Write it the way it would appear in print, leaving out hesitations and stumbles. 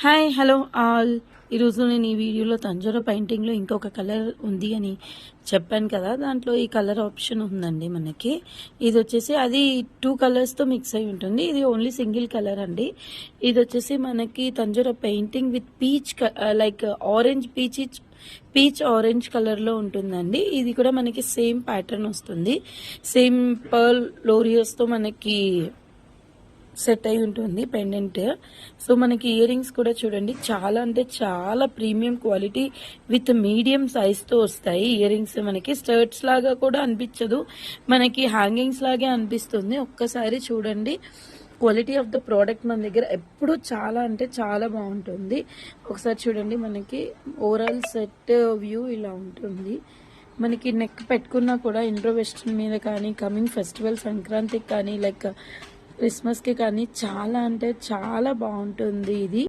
Hi hello all. ఈరోజు నేను ఈ వీడియోలో తంజావూరు పెయింటింగ్లో ఇంకొక కలర్ ఉంది అని చెప్పాను కదా, దాంట్లో ఈ కలర్ ఆప్షన్ ఉందండి మనకి. ఇది వచ్చేసి అది 2 కలర్స్తో మిక్స్ అయి ఉంటుంది. ఇది ఓన్లీ సింగిల్ కలర్ అండి. ఇది వచ్చేసి మనకి Thanjavur painting with peach like orange peach orange కలర్లో ఉంటుందండి. ఇది కూడా మనకి సేమ్ ప్యాటర్న్ వస్తుంది. సేమ్ పర్ల్ లోరియస్తో మనకి సెట్ అయి ఉంటుంది పెండెంట్. సో మనకి ఇయర్ రింగ్స్ కూడా చూడండి, చాలా అంటే చాలా ప్రీమియం క్వాలిటీ విత్ మీడియం సైజ్తో వస్తాయి. ఇయర్ రింగ్స్ మనకి స్టర్ట్స్ లాగా కూడా అనిపించదు, మనకి హ్యాంగింగ్స్ లాగే అనిపిస్తుంది. ఒక్కసారి చూడండి, క్వాలిటీ ఆఫ్ ద ప్రోడక్ట్ మన దగ్గర ఎప్పుడు చాలా అంటే చాలా బాగుంటుంది. ఒకసారి చూడండి, మనకి ఓవరాల్ సెట్ వ్యూ ఇలా ఉంటుంది. మనకి నెక్ పెట్టుకున్నా కూడా ఇండో వెస్టర్న్ మీద కానీ, కమింగ్ ఫెస్టివల్ సంక్రాంతికి కానీ, లైక్ క్రిస్మస్కి కానీ చాలా అంటే చాలా బాగుంటుంది ఇది.